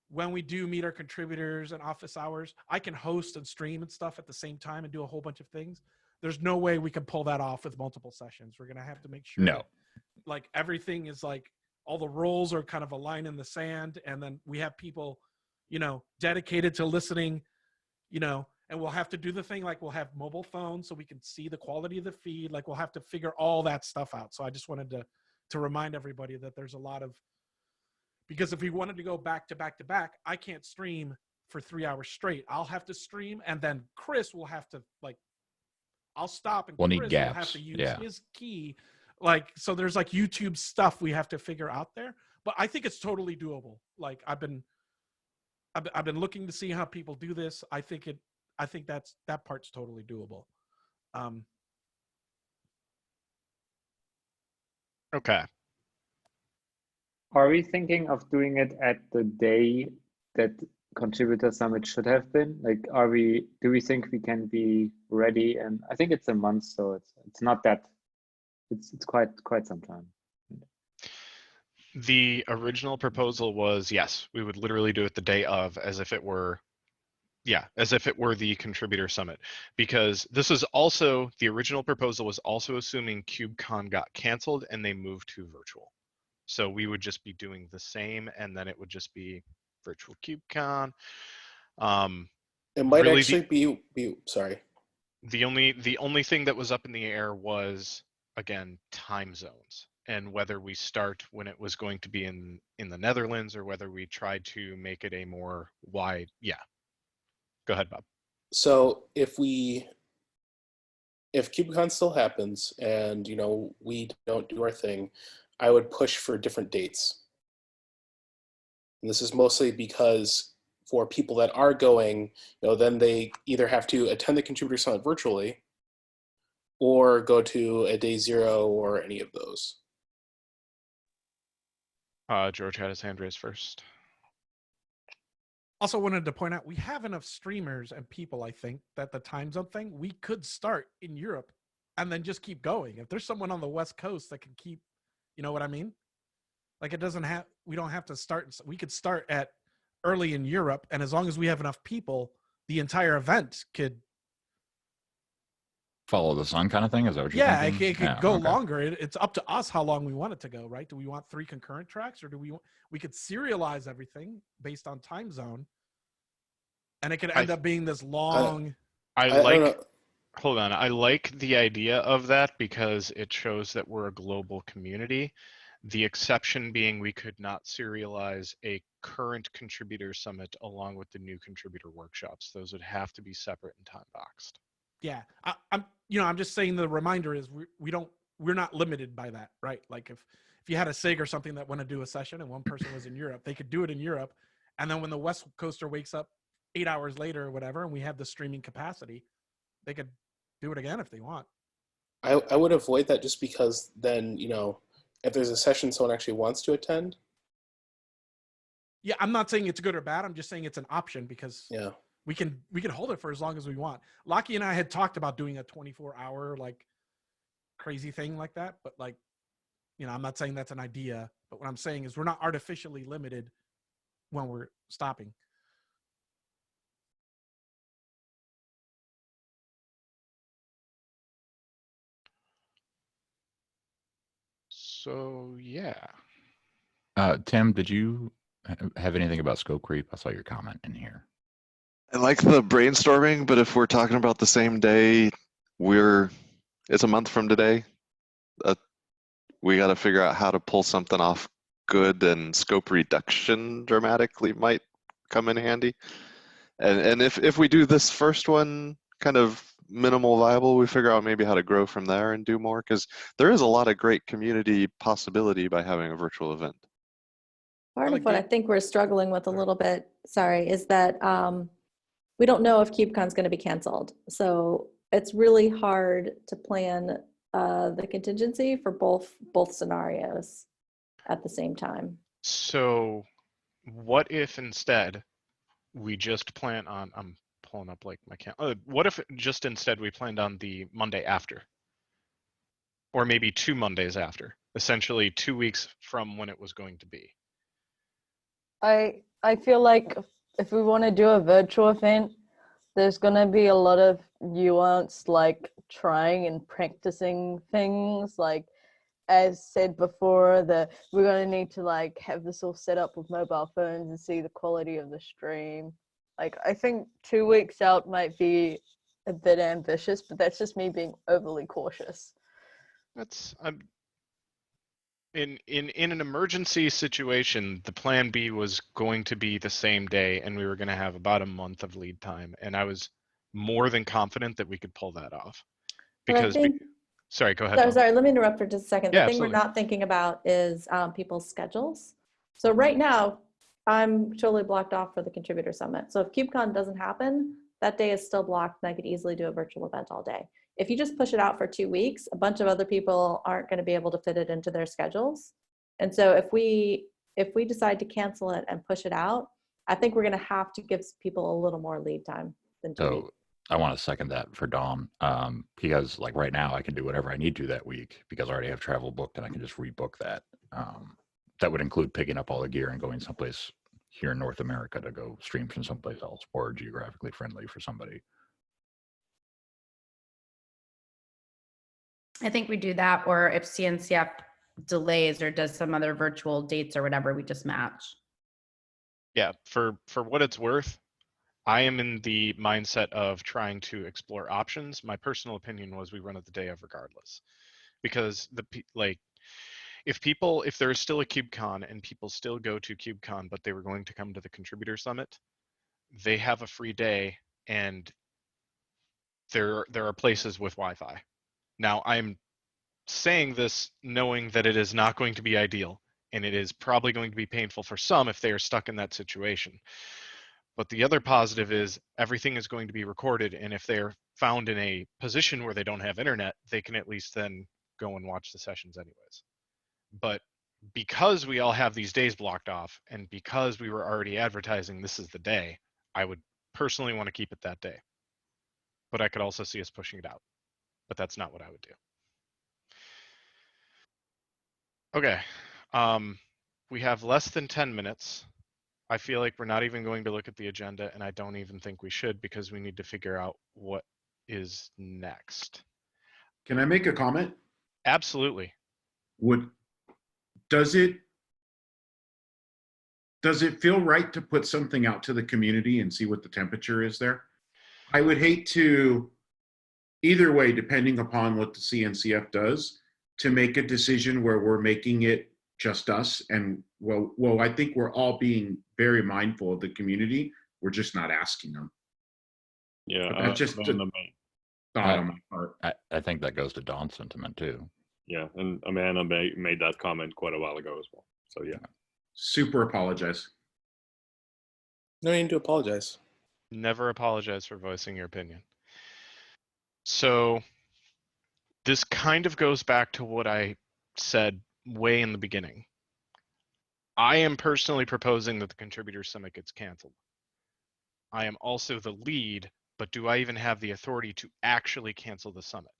S8: when we do meet our contributors and office hours, I can host and stream and stuff at the same time and do a whole bunch of things. There's no way we can pull that off with multiple sessions. We're going to have to make sure that, like, everything is like, all the roles are kind of a line in the sand. And then we have people, you know, dedicated to listening, you know, and we'll have to do the thing, like we'll have mobile phones so we can see the quality of the feed. Like we'll have to figure all that stuff out. So I just wanted to remind everybody that there's a lot of, because if we wanted to go back to back to back, I can't stream for 3 hours straight. I'll have to stream, and then Chris will have to, like, I'll stop and
S4: We'll need
S8: Chris will have
S4: gaps.
S8: to use
S4: Yeah.
S8: his key. Like, so there's like YouTube stuff we have to figure out there, but I think it's totally doable. Like I've been looking to see how people do this. I think that part's totally doable.
S1: Okay.
S7: Are we thinking of doing it at the day that Contributor Summit should have been? Like, do we think we can be ready? And I think it's a month, so it's not that, it's quite some time.
S1: The original proposal was, yes, we would literally do it the day of, as if it were the contributor summit, because this is also, the original proposal was also assuming KubeCon got canceled and they moved to virtual. So we would just be doing the same, and then it would just be virtual KubeCon.
S2: It might
S1: really
S2: actually be sorry.
S1: The only thing that was up in the air was, again, time zones, and whether we start when it was going to be in the Netherlands or whether we tried to make it a more wide. Yeah. Go ahead, Bob.
S2: So if KubeCon still happens and, you know, we don't do our thing, I would push for different dates. And this is mostly because for people that are going, you know, then they either have to attend the Contributor Summit virtually or go to a day zero or any of those.
S1: George had his hand raised first.
S8: Also wanted to point out, we have enough streamers and people, I think, that the time zone thing, we could start in Europe and then just keep going. If there's someone on the West Coast that can keep, you know what I mean? Like we don't have to start, we could start at early in Europe, and as long as we have enough people, the entire event could
S4: follow the sun kind of thing. Is that what you're thinking?
S8: it could go longer. It's up to us how long we want it to go, right? Do we want 3 concurrent tracks, or do we could serialize everything based on time zone, and it could end up being this long.
S1: Hold on. I like the idea of that because it shows that we're a global community. The exception being we could not serialize a current contributor summit along with the new contributor workshops. Those would have to be separate and time boxed.
S8: Yeah, I'm just saying the reminder is we're not limited by that, right? Like if you had a SIG or something that wanted to do a session and one person was in Europe, they could do it in Europe. And then when the West Coaster wakes up 8 hours later or whatever, and we have the streaming capacity, they could do it again if they want.
S2: I would avoid that just because then, you know, if there's a session someone actually wants to attend.
S8: Yeah, I'm not saying it's good or bad. I'm just saying it's an option because
S2: yeah,
S8: we can hold it for as long as we want. Lockie and I had talked about doing a 24-hour like crazy thing like that, but like, you know, I'm not saying that's an idea, but what I'm saying is we're not artificially limited when we're stopping.
S1: So yeah.
S4: Tim, did you have anything about scope creep? I saw your comment in here.
S9: I like the brainstorming, but if we're talking about the same day, it's a month from today. We got to figure out how to pull something off good, and scope reduction dramatically might come in handy. And if we do this first one kind of minimal viable, we figure out maybe how to grow from there and do more, because there is a lot of great community possibility by having a virtual event.
S10: Part of what I think we're struggling with a little bit, sorry, is that we don't know if KubeCon's going to be canceled. So it's really hard to plan the contingency for both scenarios at the same time.
S1: So what if instead we just plan on, I'm pulling up like my what if just instead we planned on the Monday after? Or maybe 2 Mondays after, essentially 2 weeks from when it was going to be.
S3: I feel like if we want to do a virtual event, there's going to be a lot of nuance, like trying and practicing things. Like, as said before, we're going to need to like have this all set up with mobile phones and see the quality of the stream. Like, I think 2 weeks out might be a bit ambitious, but that's just me being overly cautious.
S1: That's in an emergency situation, the plan B was going to be the same day, and we were going to have about a month of lead time, and I was more than confident that we could pull that off. Because sorry, go ahead.
S10: Sorry, let me interrupt for just a second.
S1: Yeah,
S10: the thing
S1: absolutely.
S10: We're not thinking about is people's schedules. So right now, I'm totally blocked off for the Contributor Summit. So if KubeCon doesn't happen, that day is still blocked, and I could easily do a virtual event all day. If you just push it out for 2 weeks, a bunch of other people aren't going to be able to fit it into their schedules. And so if we decide to cancel it and push it out, I think we're going to have to give people a little more lead time than 2 weeks.
S4: I want to second that for Dawn, because like right now I can do whatever I need to that week because I already have travel booked and I can just rebook that. That would include picking up all the gear and going someplace here in North America to go stream from someplace else, or geographically friendly for somebody.
S6: I think we do that, or if CNCF delays or does some other virtual dates or whatever, we just match.
S1: Yeah, for what it's worth, I am in the mindset of trying to explore options. My personal opinion was we run it the day of regardless, because if there is still a KubeCon and people still go to KubeCon, but they were going to come to the Contributor Summit, they have a free day, and there are places with Wi-Fi. Now, I'm saying this knowing that it is not going to be ideal, and it is probably going to be painful for some if they are stuck in that situation. But the other positive is everything is going to be recorded, and if they're found in a position where they don't have internet, they can at least then go and watch the sessions anyways. But because we all have these days blocked off, and because we were already advertising this is the day, I would personally want to keep it that day. But I could also see us pushing it out. But that's not what I would do. Okay. We have less than 10 minutes. I feel like we're not even going to look at the agenda, and I don't even think we should, because we need to figure out what is next.
S5: Can I make a comment?
S1: Absolutely.
S5: Does it feel right to put something out to the community and see what the temperature is there? I would hate to, either way, depending upon what the CNCF does, to make a decision where we're making it just us. And well, I think we're all being very mindful of the community. We're just not asking them.
S13: Yeah,
S5: that's just a thought on my part.
S4: I think that goes to Dawn's sentiment too.
S13: Yeah, and Amanda made that comment quite a while ago as well. So yeah.
S5: Super apologize.
S2: No need to apologize.
S1: Never apologize for voicing your opinion. So this kind of goes back to what I said way in the beginning. I am personally proposing that the Contributor Summit gets canceled. I am also the lead, but do I even have the authority to actually cancel the summit?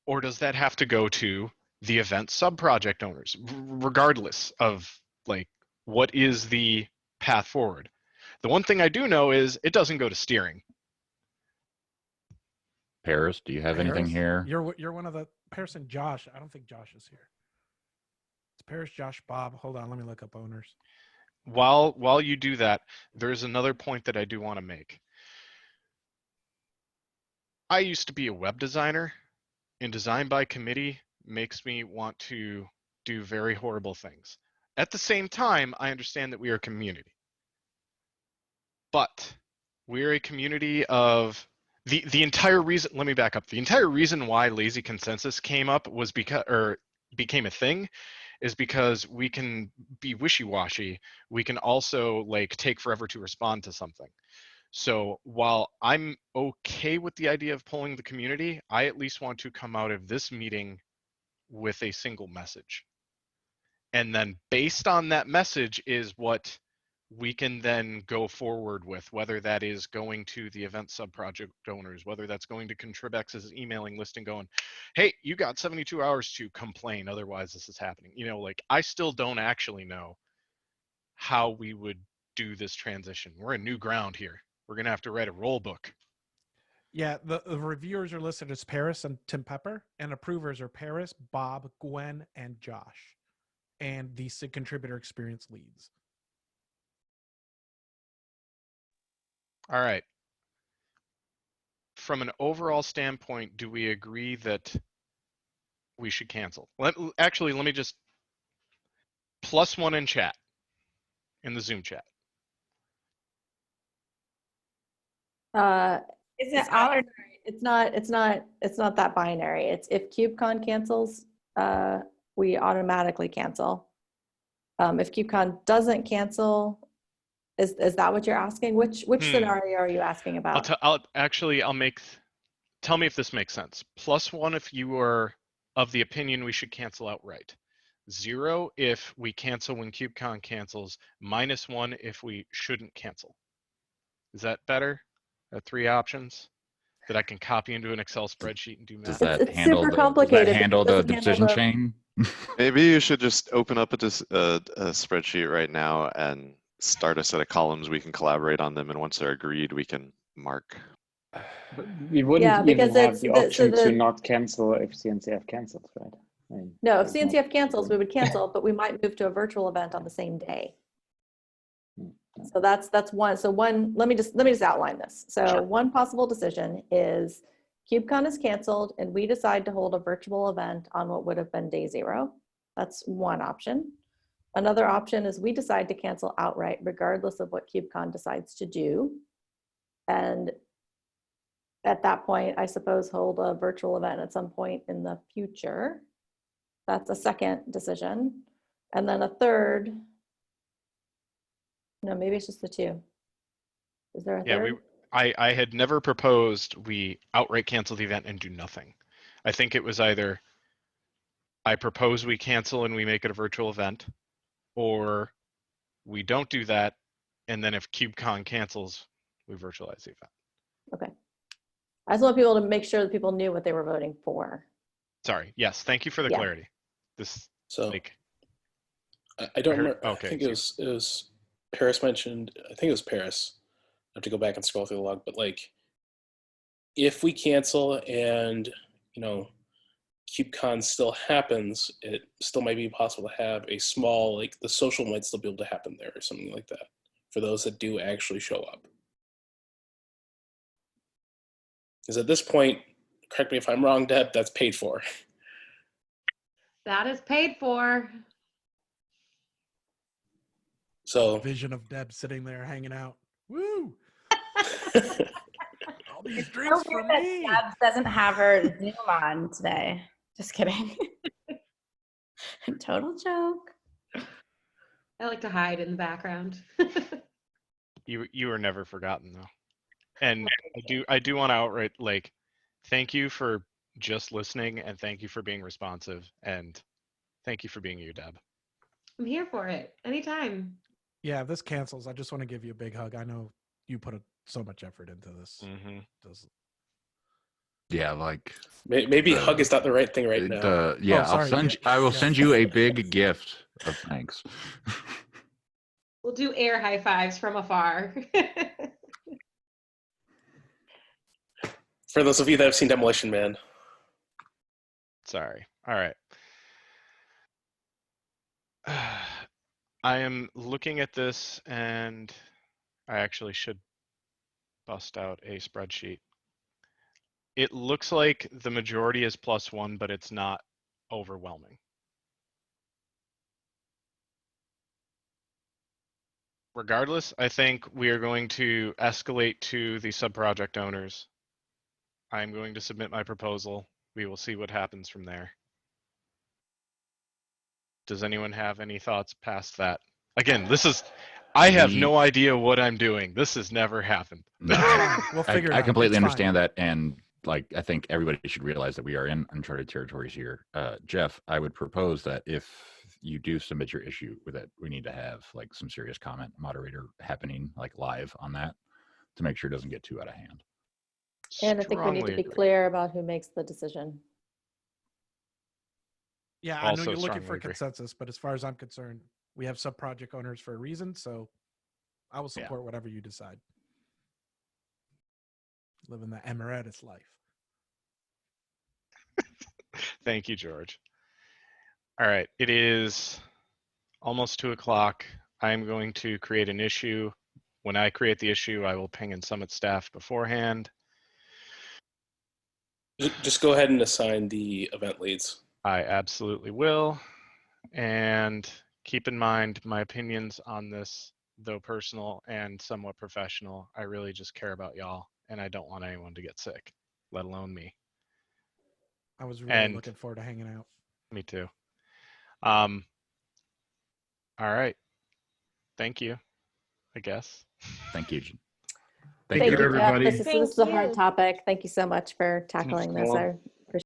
S1: Or does that have to go to the event sub-project owners, regardless of like what is the path forward? The one thing I do know is it doesn't go to steering.
S4: Paris, do you have anything here?
S8: You're one of the Paris and Josh. I don't think Josh is here. It's Paris, Josh, Bob. Hold on, let me look up owners.
S1: While you do that, there's another point that I do want to make. I used to be a web designer, and design by committee makes me want to do very horrible things. At the same time, I understand that we are a community. But we're a community of the entire reason, let me back up. The entire reason why lazy consensus came up was because, or became a thing, is because we can be wishy-washy. We can also like take forever to respond to something. So while I'm okay with the idea of polling the community, I at least want to come out of this meeting with a single message. And then based on that message is what we can then go forward with, whether that is going to the event subproject owners, whether that's going to ContribX's emailing list and going, hey, you got 72 hours to complain, otherwise this is happening. You know, like I still don't actually know how we would do this transition. We're in new ground here. We're gonna have to write a roll book.
S8: Yeah, the reviewers are listed as Paris and Tim Pepper, and approvers are Paris, Bob, Gwen, and Josh, and the SIG contributor experience leads.
S1: All right. From an overall standpoint, do we agree that we should cancel? Actually, let me just +1 in chat, in the Zoom chat.
S6: Is it all or
S10: It's not that binary. It's if KubeCon cancels, we automatically cancel. If KubeCon doesn't cancel, is that what you're asking? Which scenario are you asking about?
S1: Tell me if this makes sense. +1 if you are of the opinion we should cancel outright. 0 if we cancel when KubeCon cancels. -1 if we shouldn't cancel. Is that better? 3 options that I can copy into an Excel spreadsheet and do math.
S4: Does that
S10: It's
S4: handle
S10: super
S4: the,
S10: complicated.
S4: does that handle the
S10: It doesn't
S4: decision
S10: handle
S4: chain?
S9: Maybe you should just open up a spreadsheet right now and start a set of columns. We can collaborate on them, and once they're agreed, we can mark.
S7: But we wouldn't
S10: Yeah,
S7: even
S10: because
S7: have
S10: it's
S7: the
S10: the- so
S7: option to
S10: the-
S7: not cancel if CNCF cancels, right? I mean,
S10: No, if
S7: there's no-
S10: CNCF cancels, we would cancel, but we might move to a virtual event on the same day. So that's one. So one, let me just outline this. So
S1: Sure.
S10: one possible decision is KubeCon is canceled and we decide to hold a virtual event on what would have been day 0. That's one option. Another option is we decide to cancel outright regardless of what KubeCon decides to do. And at that point, I suppose hold a virtual event at some point in the future. That's a second decision. And then a third, no, maybe it's just the 2. Is there a third?
S1: I had never proposed we outright cancel the event and do nothing. I think it was either I propose we cancel and we make it a virtual event, or we don't do that, and then if KubeCon cancels, we virtualize the event.
S10: Okay. I just want people to make sure that people knew what they were voting for.
S1: Sorry. Yes. Thank you for the
S10: Yeah.
S1: clarity. This
S2: So
S1: like
S2: I don't
S1: I heard-
S2: remember.
S1: okay,
S2: I think it was Paris mentioned. I think it was Paris. I have to go back and scroll through the log, but like, if we cancel and KubeCon still happens, it still might be possible to have a small, like the social might still be able to happen there or something like that for those that do actually show up. Because at this point, correct me if I'm wrong, Deb, that's paid for.
S11: That is paid for.
S2: So
S8: Vision of Deb sitting there hanging out. Woo! All these
S6: It's
S8: drinks
S6: so
S8: for
S6: weird that
S8: me.
S6: Debs doesn't have her Zoom on today. Just kidding. Total joke.
S11: I like to hide in the background.
S1: you were never forgotten though. And I do want to outright like thank you for just listening, and thank you for being responsive, and thank you for being you, Deb.
S11: I'm here for it anytime.
S8: Yeah, if this cancels, I just want to give you a big hug. I know you put so much effort into this.
S1: Mm-hmm.
S4: Yeah, like
S2: maybe hug is not the right thing right now.
S8: Oh, sorry.
S4: I will send you a big gift of thanks.
S11: We'll do air high fives from afar.
S2: For those of you that have seen Demolition Man.
S1: Sorry. All right. I am looking at this, and I actually should bust out a spreadsheet. It looks like the majority is +1, but it's not overwhelming. Regardless, I think we are going to escalate to the sub-project owners. I'm going to submit my proposal. We will see what happens from there. Does anyone have any thoughts past that? Again, I have no idea what I'm doing. This has never happened.
S4: No,
S8: We'll figure it
S4: I
S8: out.
S4: completely
S8: It's fine.
S4: understand that, and like I think everybody should realize that we are in uncharted territories here. Jeff, I would propose that if you do submit your issue with it, we need to have like some serious comment moderator happening like live on that to make sure it doesn't get too out of hand.
S10: And I think we need to be clear about who makes the decision.
S8: Yeah, I know
S1: Also
S8: you're looking
S1: strongly
S8: for
S1: agree.
S8: consensus, but as far as I'm concerned, we have sub-project owners for a reason, so I will support whatever you decide. Living the emeritus life.
S1: Thank you, George. All right, it is almost 2 o'clock. I'm going to create an issue. When I create the issue, I will ping in Summit staff beforehand.
S2: Just go ahead and assign the event leads.
S1: I absolutely will. And keep in mind my opinions on this, though personal and somewhat professional, I really just care about y'all, and I don't want anyone to get sick, let alone me.
S8: I was really looking forward to hanging out.
S1: Me too. All right. Thank you, I guess.
S4: Thank you.
S10: Thank you,
S5: everybody.
S10: Jeff. This is a hard topic. Thank you so much for tackling this. I